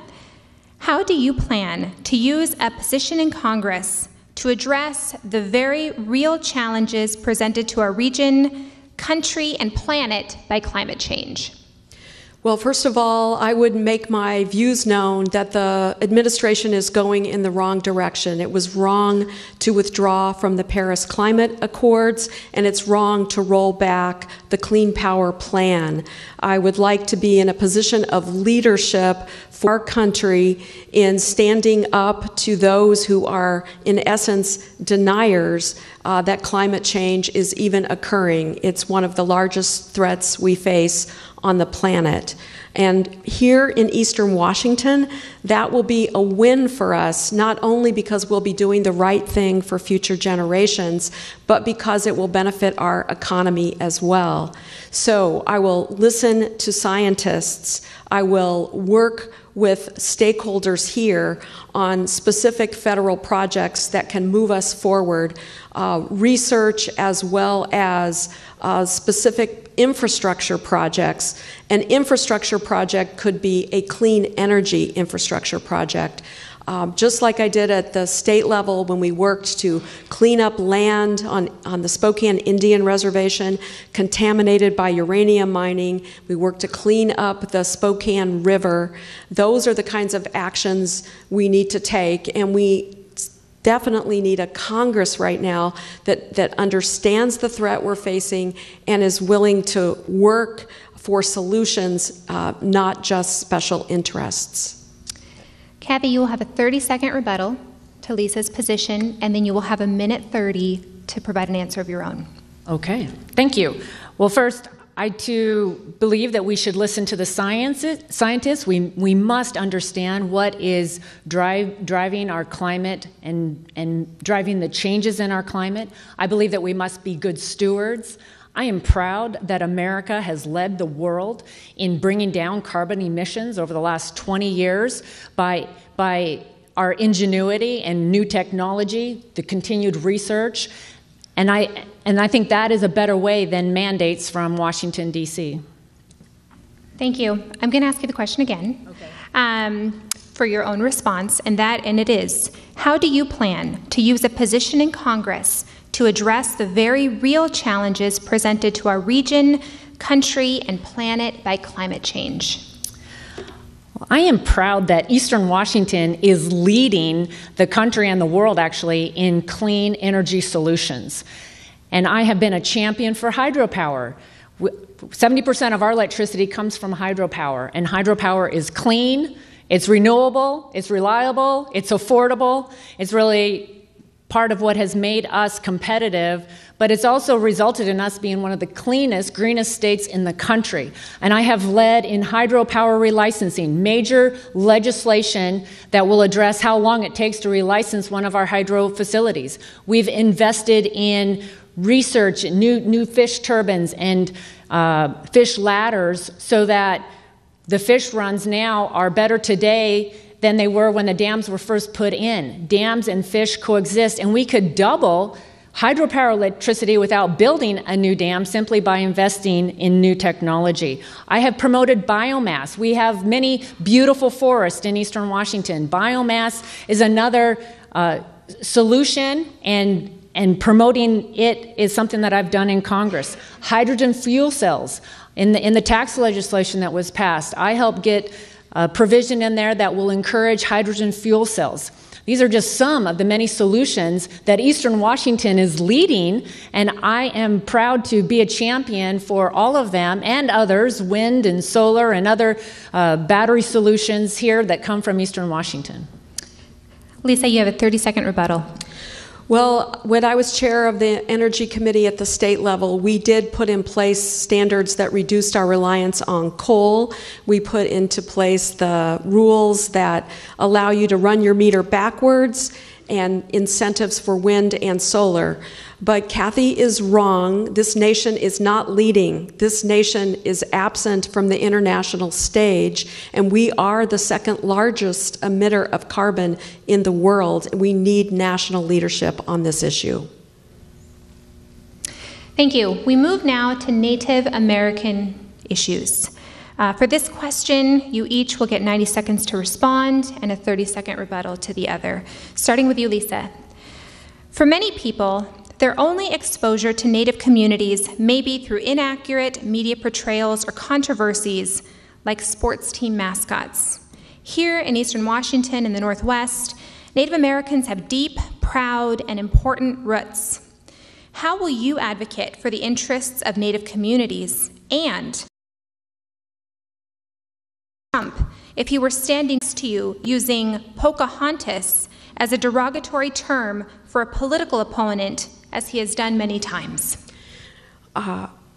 How do you plan to use a position in Congress to address the very real challenges presented to our region, country, and planet by climate change? Well, first of all, I would make my views known that the administration is going in the wrong direction. It was wrong to withdraw from the Paris Climate Accords, and it's wrong to roll back the Clean Power Plan. I would like to be in a position of leadership for our country in standing up to those who are, in essence, deniers that climate change is even occurring. It's one of the largest threats we face on the planet. And here in Eastern Washington, that will be a win for us, not only because we'll be doing the right thing for future generations, but because it will benefit our economy as well. So I will listen to scientists. I will work with stakeholders here on specific federal projects that can move us forward, research as well as specific infrastructure projects. An infrastructure project could be a clean energy infrastructure project. Just like I did at the state level when we worked to clean up land on the Spokane Indian Reservation contaminated by uranium mining. We worked to clean up the Spokane River. Those are the kinds of actions we need to take, and we definitely need a Congress right now that understands the threat we're facing and is willing to work for solutions, not just special interests. Cathy, you will have a 30-second rebuttal to Lisa's position, and then you will have a minute 30 to provide an answer of your own. Okay, thank you. Well, first, I too believe that we should listen to the scientists. We must understand what is driving our climate and driving the changes in our climate. I believe that we must be good stewards. I am proud that America has led the world in bringing down carbon emissions over the last 20 years by our ingenuity and new technology, the continued research. And I think that is a better way than mandates from Washington, D.C. Thank you. I'm going to ask you the question again. Okay. For your own response, and it is, how do you plan to use a position in Congress to address the very real challenges presented to our region, country, and planet by climate change? I am proud that Eastern Washington is leading the country and the world, actually, in clean energy solutions. And I have been a champion for hydropower. 70% of our electricity comes from hydropower, and hydropower is clean, it's renewable, it's reliable, it's affordable. It's really part of what has made us competitive, but it's also resulted in us being one of the cleanest, greenest states in the country. And I have led in hydropower relicensing, major legislation that will address how long it takes to relicense one of our hydro facilities. We've invested in research, new fish turbines and fish ladders so that the fish runs now are better today than they were when the dams were first put in. Dams and fish coexist, and we could double hydropower electricity without building a new dam simply by investing in new technology. I have promoted biomass. We have many beautiful forests in Eastern Washington. Biomass is another solution and and promoting it is something that I've done in Congress. Hydrogen fuel cells, in the tax legislation that was passed, I helped get a provision in there that will encourage hydrogen fuel cells. These are just some of the many solutions that Eastern Washington is leading, and I am proud to be a champion for all of them and others, wind and solar and other battery solutions here that come from Eastern Washington. Lisa, you have a 30-second rebuttal. Well, when I was chair of the Energy Committee at the state level, we did put in place standards that reduced our reliance on coal. We put into place the rules that allow you to run your meter backwards and incentives for wind and solar. But Cathy is wrong. This nation is not leading. This nation is absent from the international stage, and we are the second largest emitter of carbon in the world. We need national leadership on this issue. Thank you. We move now to Native American issues. For this question, you each will get 90 seconds to respond and a 30-second rebuttal to the other. Starting with you, Lisa. For many people, their only exposure to Native communities may be through inaccurate media portrayals or controversies like sports team mascots. Here in Eastern Washington and the Northwest, Native Americans have deep, proud, and important roots. How will you advocate for the interests of Native communities and Trump if he were standing next to you using Pocahontas as a derogatory term for a political opponent, as he has done many times?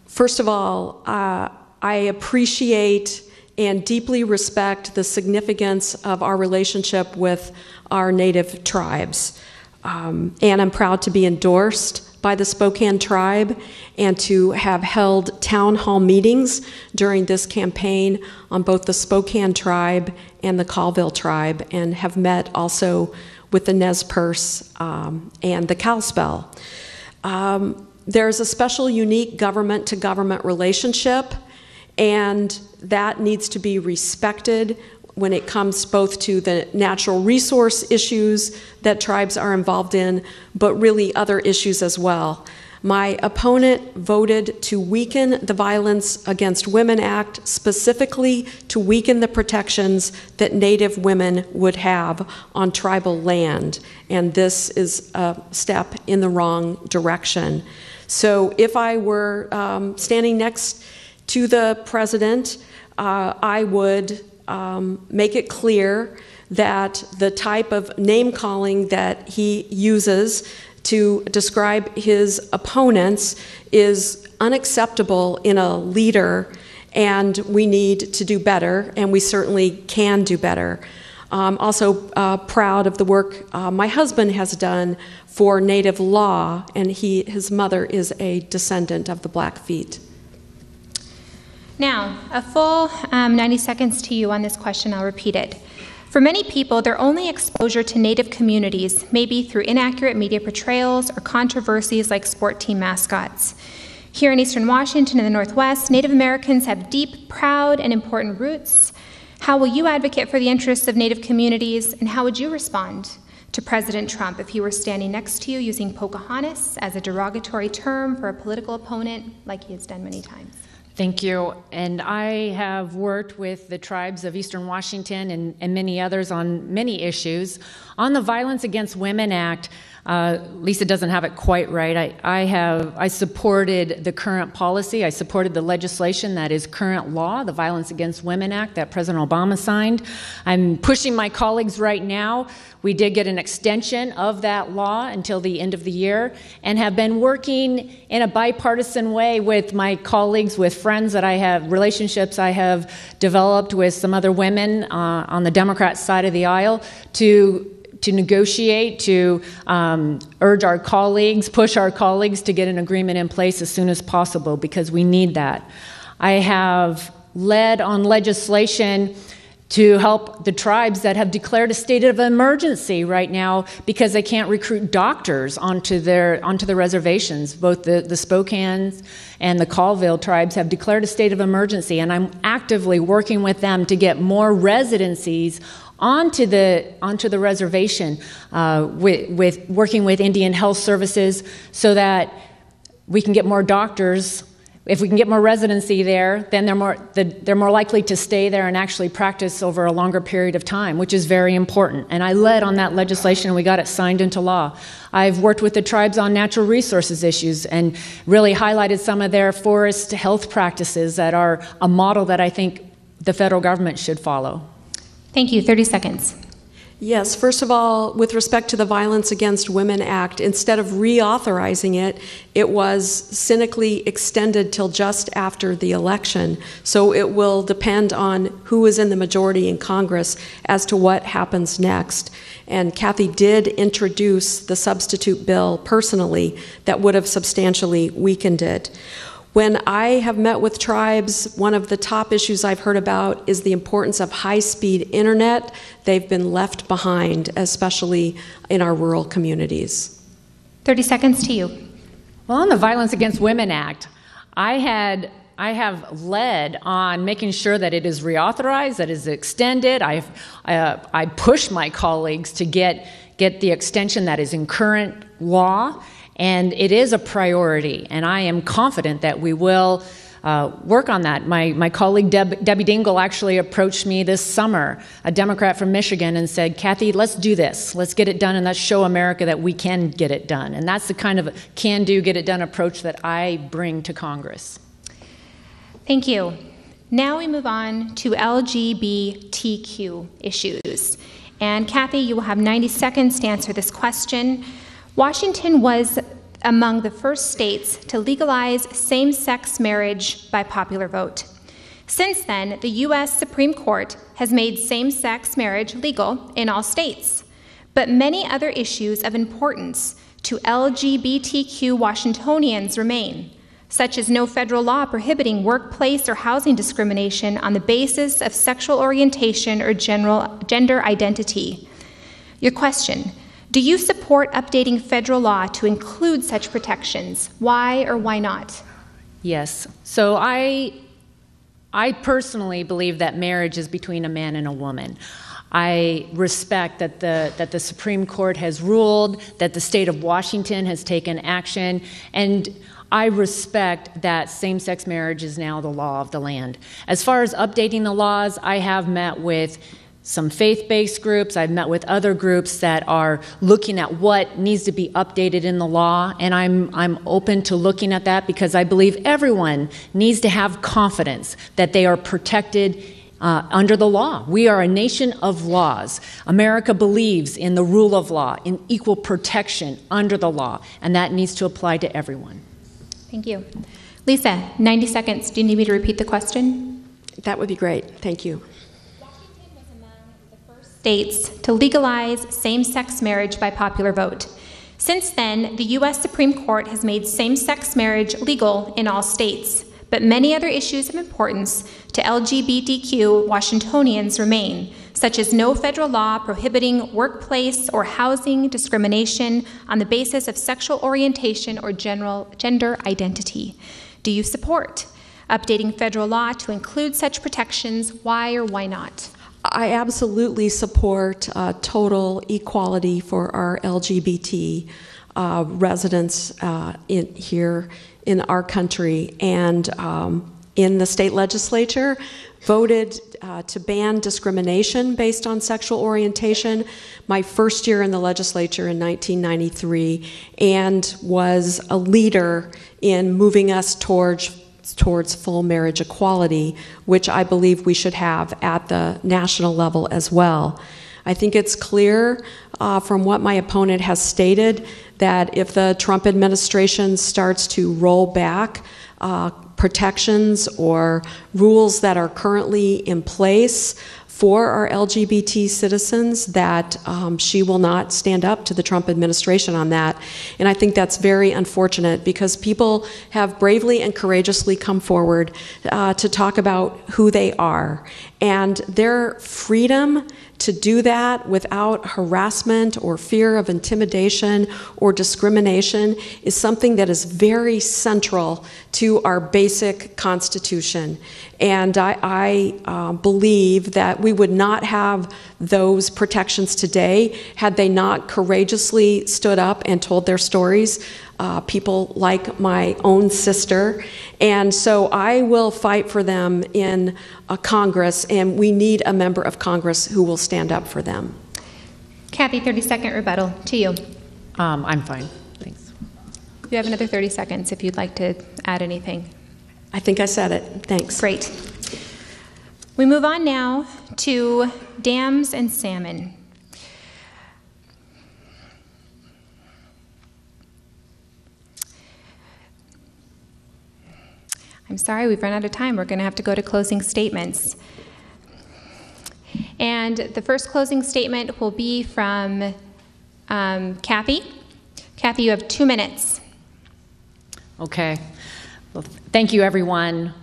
First of all, I appreciate and deeply respect the significance of our relationship with our Native tribes. And I'm proud to be endorsed by the Spokane tribe and to have held town hall meetings during this campaign on both the Spokane tribe and the Colville tribe, and have met also with the Nez Perce and the Kalispel. There's a special, unique government-to-government relationship, and that needs to be respected when it comes both to the natural resource issues that tribes are involved in, but really other issues as well. My opponent voted to weaken the Violence Against Women Act, specifically to weaken the protections that Native women would have on tribal land, and this is a step in the wrong direction. So if I were standing next to the president, I would make it clear that the type of name-calling that he uses to describe his opponents is unacceptable in a leader, and we need to do better, and we certainly can do better. I'm also proud of the work my husband has done for Native law, and his mother is a descendant of the Blackfeet. Now, a full 90 seconds to you on this question. I'll repeat it. For many people, their only exposure to Native communities may be through inaccurate media portrayals or controversies like sport team mascots. Here in Eastern Washington and the Northwest, Native Americans have deep, proud, and important roots. How will you advocate for the interests of Native communities, and how would you respond to President Trump if he were standing next to you using Pocahontas as a derogatory term for a political opponent like he has done many times? Thank you. And I have worked with the tribes of Eastern Washington and many others on many issues. On the Violence Against Women Act, Lisa doesn't have it quite right. I supported the current policy. I supported the legislation that is current law, the Violence Against Women Act that President Obama signed. I'm pushing my colleagues right now. We did get an extension of that law until the end of the year, and have been working in a bipartisan way with my colleagues, with friends that I have, relationships I have developed with some other women on the Democrat side of the aisle to negotiate, to urge our colleagues, push our colleagues to get an agreement in place as soon as possible, because we need that. I have led on legislation to help the tribes that have declared a state of emergency right now because they can't recruit doctors onto the reservations. Both the Spokane and the Colville tribes have declared a state of emergency, and I'm actively working with them to get more residencies onto the reservation with working with Indian Health Services so that we can get more doctors. If we can get more residency there, then they're more likely to stay there and actually practice over a longer period of time, which is very important. And I led on that legislation, and we got it signed into law. I've worked with the tribes on natural resources issues and really highlighted some of their forest health practices that are a model that I think the federal government should follow. Thank you. 30 seconds. Yes, first of all, with respect to the Violence Against Women Act, instead of reauthorizing it, it was cynically extended till just after the election. So it will depend on who is in the majority in Congress as to what happens next. And Cathy did introduce the substitute bill personally that would have substantially weakened it. When I have met with tribes, one of the top issues I've heard about is the importance of high-speed internet. They've been left behind, especially in our rural communities. 30 seconds to you. Well, on the Violence Against Women Act, I have led on making sure that it is reauthorized, that it is extended. I push my colleagues to get the extension that is in current law. And it is a priority, and I am confident that we will work on that. My colleague Debbie Dingell actually approached me this summer, a Democrat from Michigan, and said, Cathy, let's do this. Let's get it done, and let's show America that we can get it done. And that's the kind of can-do, get-it-done approach that I bring to Congress. Thank you. Now we move on to LGBTQ issues. And Cathy, you will have 90 seconds to answer this question. Washington was among the first states to legalize same-sex marriage by popular vote. Since then, the U.S. Supreme Court has made same-sex marriage legal in all states. But many other issues of importance to LGBTQ Washingtonians remain, such as no federal law prohibiting workplace or housing discrimination on the basis of sexual orientation or gender identity. Your question: do you support updating federal law to include such protections? Why or why not? Yes. So I personally believe that marriage is between a man and a woman. I respect that the Supreme Court has ruled, that the state of Washington has taken action, and I respect that same-sex marriage is now the law of the land. As far as updating the laws, I have met with some faith-based groups. I've met with other groups that are looking at what needs to be updated in the law, and I'm open to looking at that because I believe everyone needs to have confidence that they are protected under the law. We are a nation of laws. America believes in the rule of law, in equal protection under the law, and that needs to apply to everyone. Thank you. Lisa, 90 seconds. Do you need me to repeat the question? That would be great. Thank you. States to legalize same-sex marriage by popular vote. Since then, the U.S. Supreme Court has made same-sex marriage legal in all states, but many other issues of importance to LGBTQ Washingtonians remain, such as no federal law prohibiting workplace or housing discrimination on the basis of sexual orientation or gender identity. Do you support updating federal law to include such protections? Why or why not? I absolutely support total equality for our LGBT residents here in our country, and in the state legislature voted to ban discrimination based on sexual orientation my first year in the legislature in 1993, and was a leader in moving us towards full marriage equality, which I believe we should have at the national level as well. I think it's clear from what my opponent has stated that if the Trump administration starts to roll back protections or rules that are currently in place for our LGBT citizens, that she will not stand up to the Trump administration on that. And I think that's very unfortunate because people have bravely and courageously come forward to talk about who they are. And their freedom to do that without harassment or fear of intimidation or discrimination is something that is very central to our basic Constitution. And I believe that we would not have those protections today had they not courageously stood up and told their stories. People like my own sister. And so I will fight for them in Congress, and we need a member of Congress who will stand up for them. Cathy, 30-second rebuttal to you. I'm fine, thanks. You have another 30 seconds if you'd like to add anything. I think I said it. Thanks. Great. We move on now to dams and salmon. I'm sorry, we've run out of time. We're going to have to go to closing statements. And the first closing statement will be from Cathy. Cathy, you have 2 minutes. Okay. Well, thank you, everyone.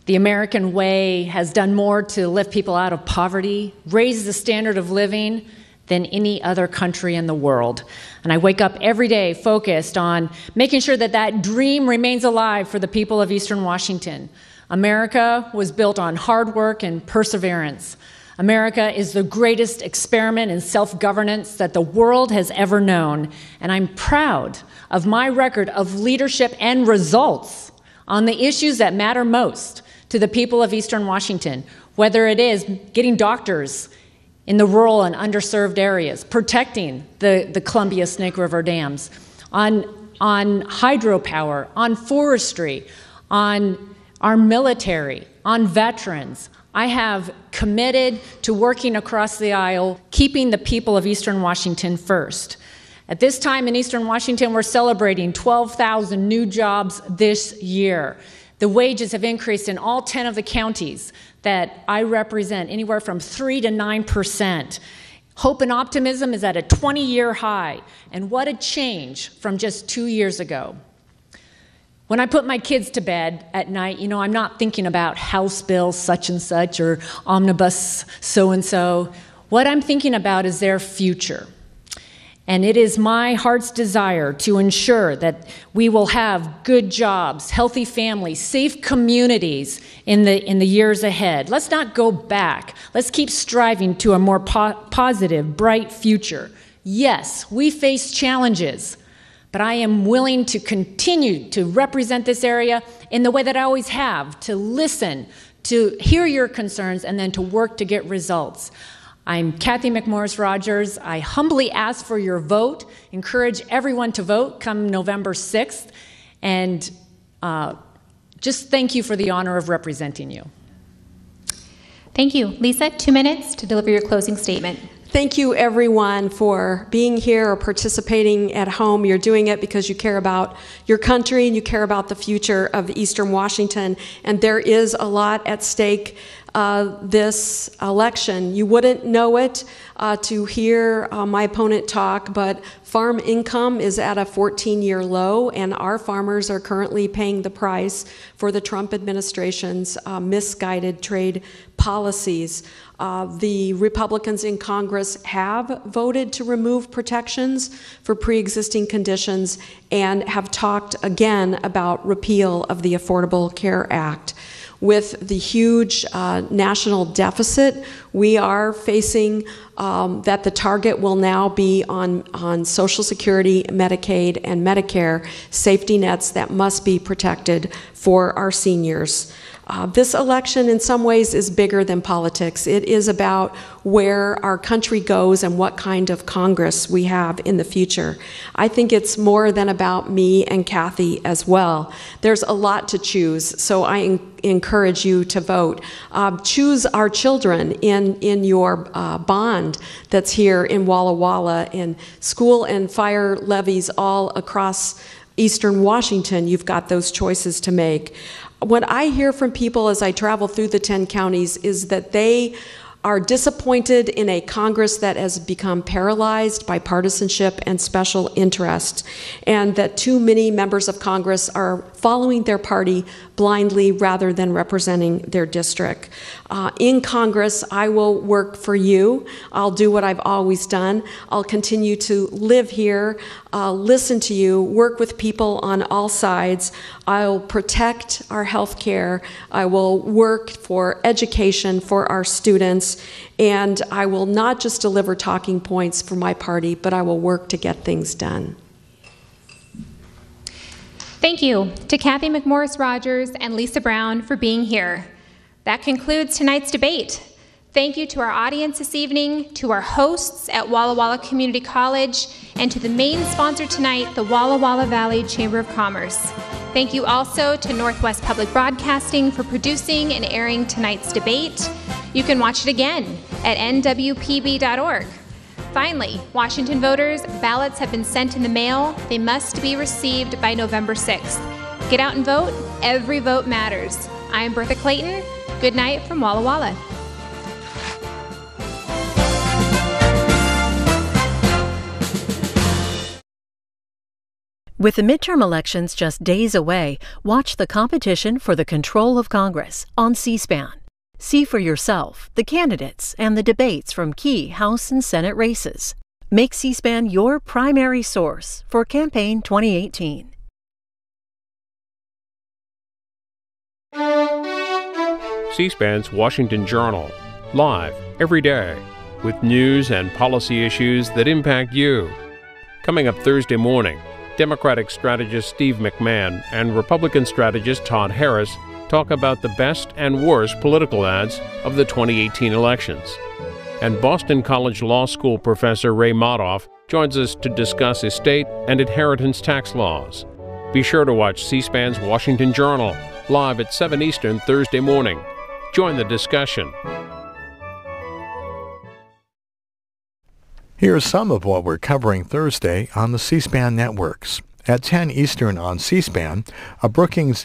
The American way has done more to lift people out of poverty, raise the standard of living than any other country in the world. And I wake up every day focused on making sure that that dream remains alive for the people of Eastern Washington. America was built on hard work and perseverance. America is the greatest experiment in self-governance that the world has ever known. And I'm proud of my record of leadership and results on the issues that matter most to the people of Eastern Washington, whether it is getting doctors in the rural and underserved areas, protecting the Columbia Snake River dams, on hydropower, on forestry, on our military, on veterans. I have committed to working across the aisle, keeping the people of Eastern Washington first. At this time in Eastern Washington, we're celebrating 12,000 new jobs this year. The wages have increased in all 10 of the counties that I represent, anywhere from 3 to 9%. Hope and optimism is at a 20-year high, and what a change from just 2 years ago. When I put my kids to bed at night, I'm not thinking about House Bill such and such or Omnibus so-and-so. What I'm thinking about is their future. And it is my heart's desire to ensure that we will have good jobs, healthy families, safe communities in the years ahead. Let's not go back. Let's keep striving to a more positive, bright future. Yes, we face challenges, but I am willing to continue to represent this area in the way that I always have, to listen, to hear your concerns, and then to work to get results. I'm Cathy McMorris Rodgers. I humbly ask for your vote, encourage everyone to vote come November 6th, and just thank you for the honor of representing you. Thank you. Lisa, 2 minutes to deliver your closing statement. Thank you, everyone, for being here or participating at home. You're doing it because you care about your country and you care about the future of Eastern Washington, and there is a lot at stake this election. You wouldn't know it to hear my opponent talk, but farm income is at a 14-year low, and our farmers are currently paying the price for the Trump administration's misguided trade policies. The Republicans in Congress have voted to remove protections for pre-existing conditions and have talked again about repeal of the Affordable Care Act. With the huge national deficit, we are facing that the target will now be on Social Security, Medicaid, and Medicare safety nets that must be protected for our seniors. This election in some ways is bigger than politics. It is about where our country goes and what kind of Congress we have in the future. I think it's more than about me and Cathy as well. There's a lot to choose, so I encourage you to vote. Choose our children in your bond that's here in Walla Walla, in school and fire levies all across Eastern Washington. You've got those choices to make. What I hear from people as I travel through the 10 counties is that they are disappointed in a Congress that has become paralyzed by partisanship and special interest, and that too many members of Congress are following their party blindly rather than representing their district. In Congress, I will work for you. I'll do what I've always done. I'll continue to live here, listen to you, work with people on all sides. I'll protect our health care. I will work for education for our students. And I will not just deliver talking points for my party, but I will work to get things done. Thank you to Cathy McMorris Rodgers and Lisa Brown for being here. That concludes tonight's debate. Thank you to our audience this evening, to our hosts at Walla Walla Community College, and to the main sponsor tonight, the Walla Walla Valley Chamber of Commerce. Thank you also to Northwest Public Broadcasting for producing and airing tonight's debate. You can watch it again at nwpb.org. Finally, Washington voters, ballots have been sent in the mail. They must be received by November 6th. Get out and vote. Every vote matters. I'm Bertha Clayton. Good night from Walla Walla. With the midterm elections just days away, watch the competition for the control of Congress on C-SPAN. See for yourself the candidates and the debates from key House and Senate races. Make C-SPAN your primary source for campaign 2018. C-SPAN's Washington Journal, live every day, with news and policy issues that impact you. Coming up Thursday morning, Democratic strategist Steve McMahon and Republican strategist Todd Harris talk about the best and worst political ads of the 2018 elections. And Boston College Law School professor Ray Madoff joins us to discuss estate and inheritance tax laws. Be sure to watch C-SPAN's Washington Journal, live at 7 Eastern Thursday morning. Join the discussion. Here's some of what we're covering Thursday on the C-SPAN networks. At 10 Eastern on C-SPAN, a Brookings